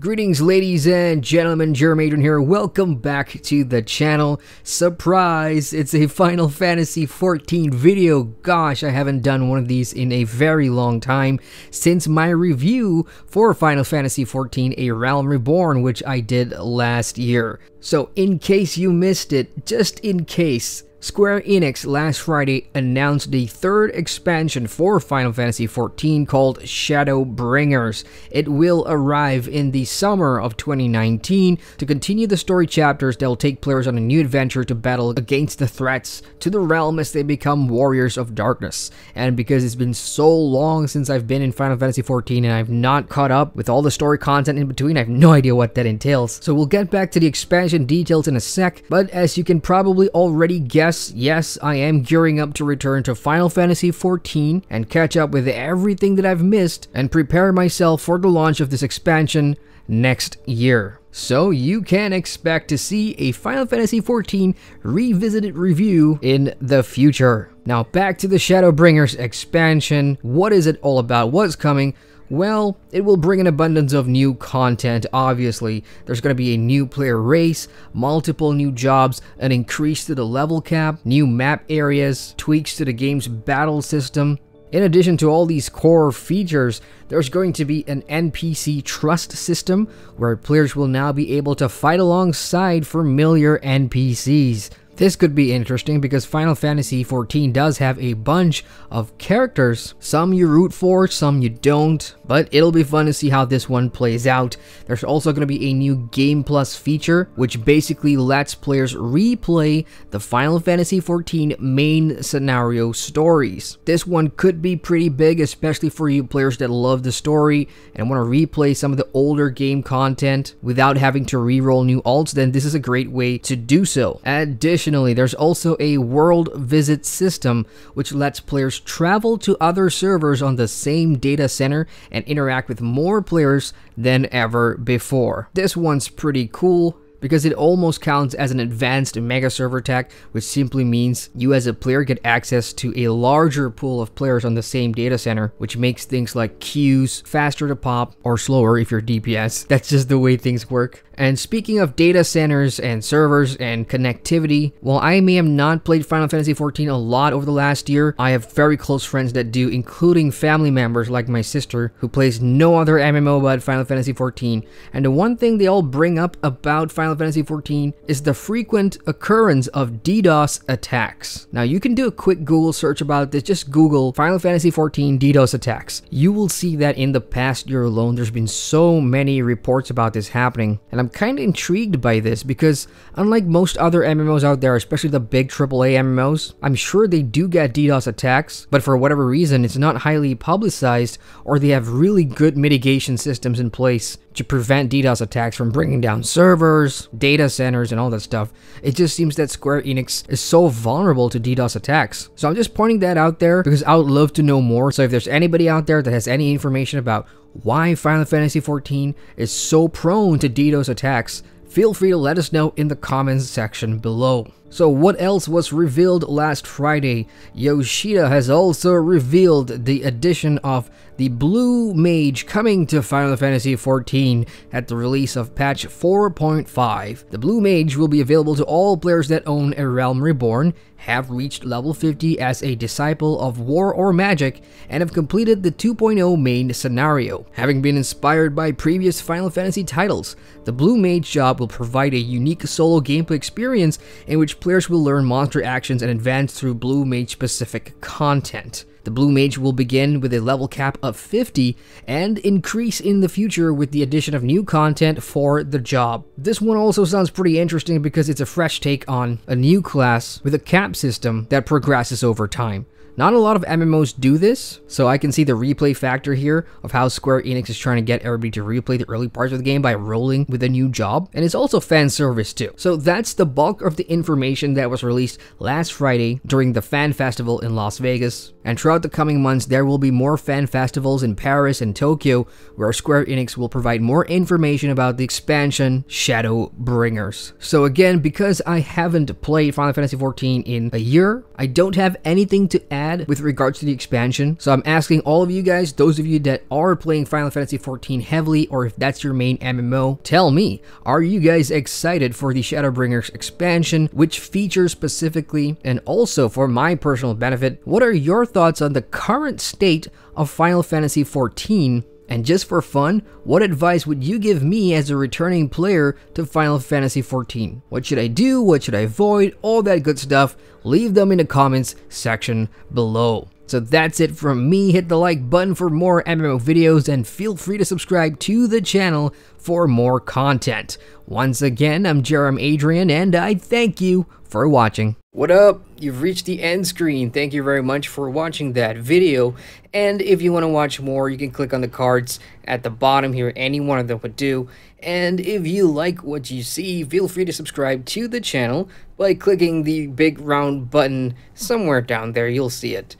Greetings ladies and gentlemen, Adrian here. Welcome back to the channel. Surprise! It's a Final Fantasy XIV video. Gosh, I haven't done one of these in a very long time since my review for Final Fantasy XIV A Realm Reborn, which I did last year. So in case you missed it, just in case, Square Enix last Friday announced the third expansion for Final Fantasy XIV called Shadowbringers. It will arrive in the summer of 2019 to continue the story chapters that will take players on a new adventure to battle against the threats to the realm as they become warriors of darkness. And because it's been so long since I've been in Final Fantasy XIV and I've not caught up with all the story content in between, I have no idea what that entails. So we'll get back to the expansion details in a sec, but as you can probably already guess, yes, I am gearing up to return to Final Fantasy XIV and catch up with everything that I've missed and prepare myself for the launch of this expansion next year. So you can expect to see a Final Fantasy XIV revisited review in the future. Now back to the Shadowbringers expansion. What is it all about? What's coming? Well, it will bring an abundance of new content, obviously. There's going to be a new player race, multiple new jobs, an increase to the level cap, new map areas, tweaks to the game's battle system. In addition to all these core features, there's going to be an NPC trust system where players will now be able to fight alongside familiar NPCs. This could be interesting because Final Fantasy XIV does have a bunch of characters. Some you root for, some you don't, but it'll be fun to see how this one plays out. There's also going to be a new Game Plus feature, which basically lets players replay the Final Fantasy XIV main scenario stories. This one could be pretty big, especially for you players that love the story and want to replay some of the older game content without having to re-roll new alts. Then this is a great way to do so. Additionally, there's also a world visit system which lets players travel to other servers on the same data center and interact with more players than ever before. This one's pretty cool because it almost counts as an advanced mega server tech, which simply means you as a player get access to a larger pool of players on the same data center, which makes things like queues faster to pop or slower if you're DPS. That's just the way things work. And speaking of data centers and servers and connectivity, while I may have not played Final Fantasy XIV a lot over the last year, I have very close friends that do, including family members like my sister, who plays no other MMO but Final Fantasy XIV. And the one thing they all bring up about Final Fantasy XIV is the frequent occurrence of DDoS attacks. Now you can do a quick Google search about this, just Google Final Fantasy XIV DDoS attacks. You will see that in the past year alone, there's been so many reports about this happening. And I'm kind of intrigued by this because unlike most other MMOs out there, especially the big AAA MMOs, I'm sure they do get DDoS attacks, but for whatever reason, it's not highly publicized or they have really good mitigation systems in place to prevent DDoS attacks from bringing down servers, data centers, and all that stuff. It just seems that Square Enix is so vulnerable to DDoS attacks. So I'm just pointing that out there because I would love to know more. So if there's anybody out there that has any information about why Final Fantasy XIV is so prone to DDoS attacks, feel free to let us know in the comments section below. So what else was revealed last Friday? Yoshida has also revealed the addition of the Blue Mage coming to Final Fantasy XIV at the release of patch 4.5. The Blue Mage will be available to all players that own A Realm Reborn, have reached level 50 as a disciple of war or magic, and have completed the 2.0 main scenario. Having been inspired by previous Final Fantasy titles, the Blue Mage job will provide a unique solo gameplay experience in which players will learn monster actions and advance through Blue Mage specific content. The Blue Mage will begin with a level cap of 50 and increase in the future with the addition of new content for the job. This one also sounds pretty interesting because it's a fresh take on a new class with a cap system that progresses over time. Not a lot of MMOs do this, so I can see the replay factor here of how Square Enix is trying to get everybody to replay the early parts of the game by rolling with a new job, and it's also fan service too. So that's the bulk of the information that was released last Friday during the Fan Festival in Las Vegas, and throughout the coming months there will be more fan festivals in Paris and Tokyo where Square Enix will provide more information about the expansion Shadowbringers. So again, because I haven't played Final Fantasy XIV in a year, I don't have anything to add had with regards to the expansion. So I'm asking all of you guys, those of you that are playing Final Fantasy XIV heavily, or if that's your main MMO, tell me, are you guys excited for the Shadowbringers expansion? Which features specifically? And also, for my personal benefit, what are your thoughts on the current state of Final Fantasy XIV? And just for fun, what advice would you give me as a returning player to Final Fantasy XIV? What should I do? What should I avoid? All that good stuff. Leave them in the comments section below. So that's it from me. Hit the like button for more MMO videos and feel free to subscribe to the channel for more content. Once again, I'm Adrian and I thank you for watching. What up? You've reached the end screen. Thank you very much for watching that video. And if you want to watch more, you can click on the cards at the bottom here. Any one of them would do. And if you like what you see, feel free to subscribe to the channel by clicking the big round button somewhere down there. You'll see it.